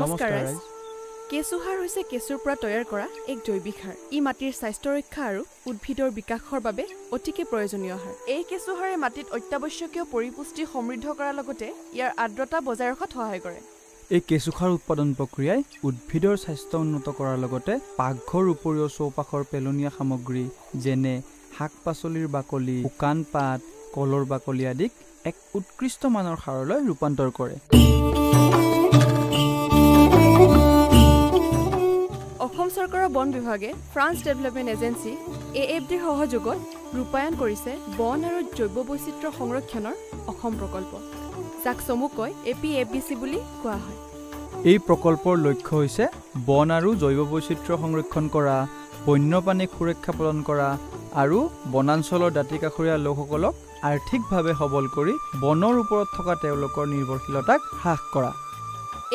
নমস্কাৰ ৰাইজ। কেঁচু সাৰ হৈছে কেঁচুৰ পৰা তৈয়াৰ কৰা এক জৈৱিক সাৰ। ই মাটিৰ স্বাস্থ্য ৰক্ষা আৰু উদ্ভিদৰ বিকাশৰ বাবে অতিকে প্ৰয়োজনীয় সাৰ। এই কেঁচু সাৰে মাটিত অত্যাৱশ্যকীয় পৰিপুষ্টি সমৃদ্ধ কৰাৰ লগতে ইয়াৰ আৰ্দ্ৰতা বজাই ৰখাত সহায় কৰে। এই কেঁচু সাৰ উৎপাদন প্ৰক্ৰিয়াই উদ্ভিদৰ স্বাস্থ্য উন্নত কৰাৰ লগতে পাকঘৰ উপৰিও চৌপাশৰ পেলনীয়া সামগ্ৰী যেনে শাক পাচলিৰ বাকলি, শুকান পাত, কলৰ বাকলি আদিক এক উৎকৃষ্ট মানৰ সাৰলৈ ৰূপান্তৰ কৰে। অসম চৰকাৰৰ বন বিভাগে ফ্ৰান্স ডেভেলপমেণ্ট এজেন্সি AFDৰ সহযোগত ৰূপায়ণ কৰিছে বন আৰু জৈৱ বৈচিত্ৰ্য সংৰক্ষণৰ অসম প্ৰকল্প, যাক চমুকৈ APFBC বুলি কোৱা হয়। এই প্ৰকল্পৰ লক্ষ্য হৈছে বন আৰু জৈৱ বৈচিত্ৰ্য সংৰক্ষণ কৰা, বন্যপ্ৰাণীক সুৰক্ষা প্ৰদান কৰা আৰু বনাঞ্চলৰ দাঁতিকাষৰীয়া লোকসকলক আৰ্থিকভাৱে সবল কৰি বনৰ ওপৰত থকা তেওঁলোকৰ নিৰ্ভৰশীলতাক হ্ৰাস কৰা।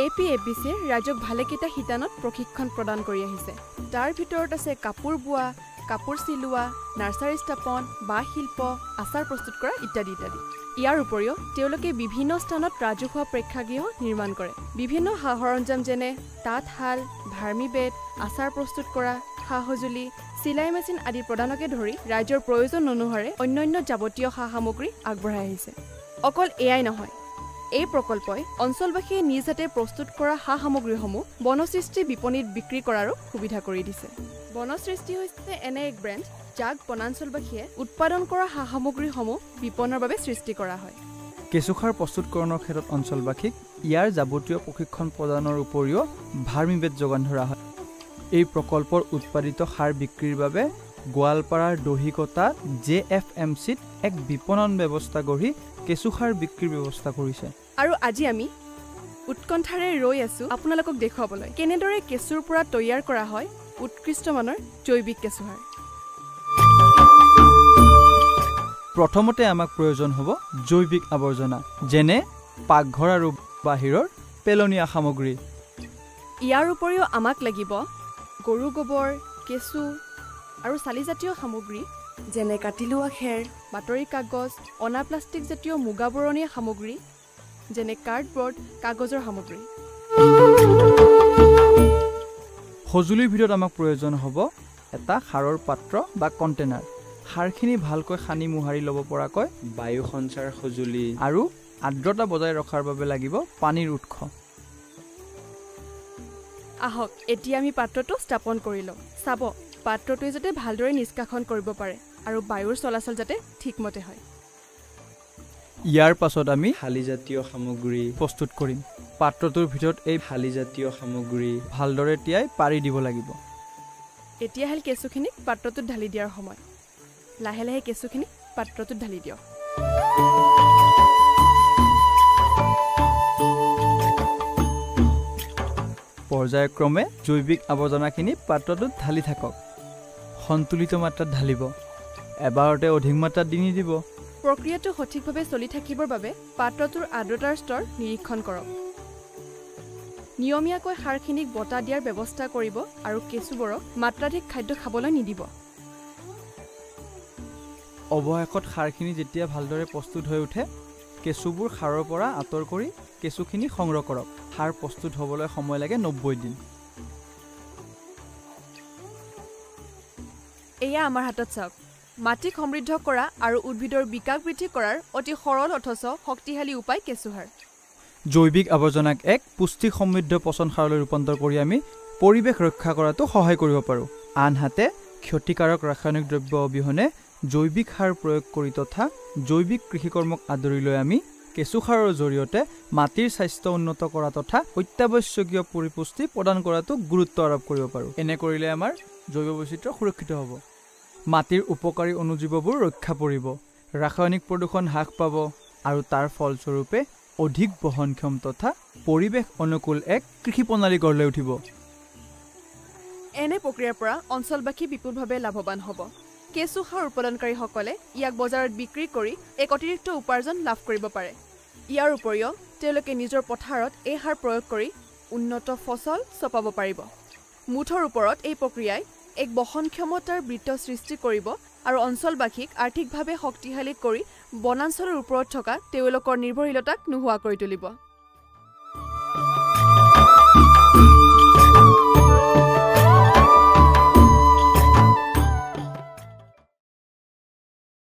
APFBCয়ে ৰাজ্যক ভালেকেইটা শিতানত প্ৰশিক্ষণ প্ৰদান কৰি আহিছে। তাৰ ভিতৰত আছে কাপোৰ বোৱা, কাপোৰ চিলোৱা, নাৰ্চাৰী স্থাপন, বাঁহ শিল্প, আচাৰ প্ৰস্তুত কৰা ইত্যাদি ইত্যাদি। ইয়াৰ উপৰিও তেওঁলোকে বিভিন্ন স্থানত ৰাজহুৱা প্ৰেক্ষাগৃহ নিৰ্মাণ কৰে। বিভিন্ন সা সৰঞ্জাম যেনে তাঁতশাল, ভাৰ্মি বেড, আচাৰ প্ৰস্তুত কৰা সা সঁজুলি, চিলাই মেচিন আদি প্ৰদানকে ধৰি ৰাজ্যৰ প্ৰয়োজন অনুসাৰে অন্যান্য যাৱতীয় সা সামগ্ৰী আগবঢ়াই আহিছে। অকল এয়াই নহয়, এই প্ৰকল্পই অঞ্চলবাসীয়ে নিজ হাতে প্ৰস্তুত কৰা সা সামগ্ৰীসমূহ বনসৃষ্টি বিপণীত বিক্ৰী কৰাৰো সুবিধা কৰি দিছে। বনসৃষ্টি হৈছে এনে এক ব্ৰেণ্ড যাক বনাঞ্চলবাসীয়ে উৎপাদন কৰা সা সামগ্ৰীসমূহ বিপণনৰ বাবে সৃষ্টি কৰা হয়। কেঁচু সাৰ প্ৰস্তুতকৰণৰ ক্ষেত্ৰত অঞ্চলবাসীক ইয়াৰ যাৱতীয় প্ৰশিক্ষণ প্ৰদানৰ উপৰিও ভাৰ্মি বেড যোগান ধৰা হয়। এই প্ৰকল্পৰ উৎপাদিত সাৰ বিক্ৰীৰ বাবে গোৱালপাৰাৰ দহিকটা JFMCত এক বিপণন ব্যৱস্থা গঢ়ি কেঁচু সাৰ বিক্ৰীৰ ব্যৱস্থা কৰিছে। আৰু আজি আমি উৎকণ্ঠাৰে ৰৈ আছো আপোনালোকক দেখুৱাবলৈ কেনেদৰে কেঁচুৰ পৰা তৈয়াৰ কৰা হয় উৎকৃষ্ট মানৰ জৈৱিক কেঁচু সাৰ। প্ৰথমতে আমাক প্ৰয়োজন হ'ব জৈৱিক আৱৰ্জনা, যেনে পাকঘৰ আৰু বাহিৰৰ পেলনীয়া সামগ্ৰী। ইয়াৰ উপৰিও আমাক লাগিব গৰু গোবৰ, কেঁচু আৰু চালিজাতীয় সামগ্ৰী যেনে কাটি লোৱা খেৰ, বাতৰি কাগজ, অনা প্লাষ্টিক জাতীয় মুগা বৰণীয়া সামগ্ৰী যেনে কাৰ্ডবৰ্ড, কাগজৰ সামগ্ৰী। সঁজুলিৰ ভিতৰত আমাক প্ৰয়োজন হ'ব এটা সাৰৰ পাত্ৰ বা কণ্টেনাৰ, সাৰখিনি ভালকৈ সানি মোহাৰি ল'ব পৰাকৈ বায়ু সঞ্চাৰ সঁজুলি আৰু আৰ্দ্ৰতা বজাই ৰখাৰ বাবে লাগিব পানীৰ উৎস। আহক এতিয়া আমি পাত্ৰটো স্থাপন কৰি লওঁ। চাব, পাত্ৰটোৱে যাতে ভালদৰে নিষ্কাশন কৰিব পাৰে আৰু বায়ুৰ চলাচল যাতে ঠিকমতে হয়। ইয়াৰ পাছত আমি শালিজাতীয় সামগ্ৰী প্ৰস্তুত কৰিম। পাত্ৰটোৰ ভিতৰত এই শালিজাতীয় সামগ্ৰী ভালদৰে তিয়াই পাৰি দিব লাগিব। এতিয়া হ'ল কেঁচুখিনিক পাত্ৰটোত ঢালি দিয়াৰ সময়। লাহে লাহে কেঁচুখিনিক পাত্ৰটোত ঢালি দিয়ক। পৰ্যায়ক্ৰমে জৈৱিক আৱৰ্জনাখিনি পাত্ৰটোত ঢালি থাকক। সন্তুলিত মাত্ৰাত ঢালিব, এবাৰতে অধিক মাত্ৰাত দি নিদিব। প্ৰক্ৰিয়াটো সঠিকভাৱে চলি থাকিবৰ বাবে পাত্ৰটোৰ আৰ্দ্ৰতাৰ স্তৰ নিৰীক্ষণ কৰক। নিয়মীয়াকৈ সাৰখিনিক বতাহ দিয়াৰ ব্যৱস্থা কৰিব আৰু কেঁচুবোৰক মাত্ৰাধিক খাদ্য খাবলৈ নিদিব। অৱশেষত সাৰখিনি যেতিয়া ভালদৰে প্ৰস্তুত হৈ উঠে, কেঁচুবোৰ সাৰৰ পৰা আঁতৰ কৰি কেঁচুখিনি সংগ্ৰহ কৰক। সাৰ প্ৰস্তুত হ'বলৈ সময় লাগে 90 দিন। এয়া আমাৰ হাতত চাওক, মাটিক সমৃদ্ধ কৰা আৰু উদ্ভিদৰ বিকাশ বৃদ্ধি কৰাৰ অতি সৰল অথচ শক্তিশালী উপায় কেঁচু সাৰ। জৈৱিক আৱৰ্জনাক এক পুষ্টি সমৃদ্ধ পচন সাৰলৈ ৰূপান্তৰ কৰি আমি পৰিৱেশ ৰক্ষা কৰাটো সহায় কৰিব পাৰোঁ। আনহাতে ক্ষতিকাৰক ৰাসায়নিক দ্ৰব্য অবিহনে জৈৱিক সাৰ প্ৰয়োগ কৰি তথা জৈৱিক কৃষিকৰ্মক আদৰি লৈ আমি কেঁচু সাৰৰ জৰিয়তে মাটিৰ স্বাস্থ্য উন্নত কৰা তথা অত্যাৱশ্যকীয় পৰিপুষ্টি প্ৰদান কৰাটো গুৰুত্ব আৰোপ কৰিব পাৰোঁ। এনে কৰিলে আমাৰ জৈৱ বৈচিত্ৰ্য সুৰক্ষিত হ'ব, মাটিৰ উপকাৰী অনুজীৱবোৰ ৰক্ষা পৰিব, ৰাসায়নিক প্ৰদূষণ হ্ৰাস পাব আৰু তাৰ ফলস্বৰূপে অধিক বহনক্ষম তথা পৰিৱেশ অনুকূল এক কৃষি প্ৰণালী গঢ় লৈ উঠিব। এনে প্ৰক্ৰিয়াৰ পৰা অঞ্চলবাসী বিপুলভাৱে লাভৱান হ'ব। কেঁচু সাৰ উৎপাদনকাৰীসকলে ইয়াক বজাৰত বিক্ৰী কৰি এক অতিৰিক্ত উপাৰ্জন লাভ কৰিব পাৰে। ইয়াৰ উপৰিও তেওঁলোকে নিজৰ পথাৰত এই সাৰ প্ৰয়োগ কৰি উন্নত ফচল চপাব পাৰিব। মুঠৰ ওপৰত এই প্ৰক্ৰিয়াই এক বহনক্ষমতাৰ বৃত্ত সৃষ্টি কৰিব আৰু অঞ্চলবাসীক আৰ্থিকভাৱে শক্তিশালী কৰি বনাঞ্চলৰ ওপৰত থকা তেওঁলোকৰ নিৰ্ভৰশীলতাক নোহোৱা কৰি তুলিব।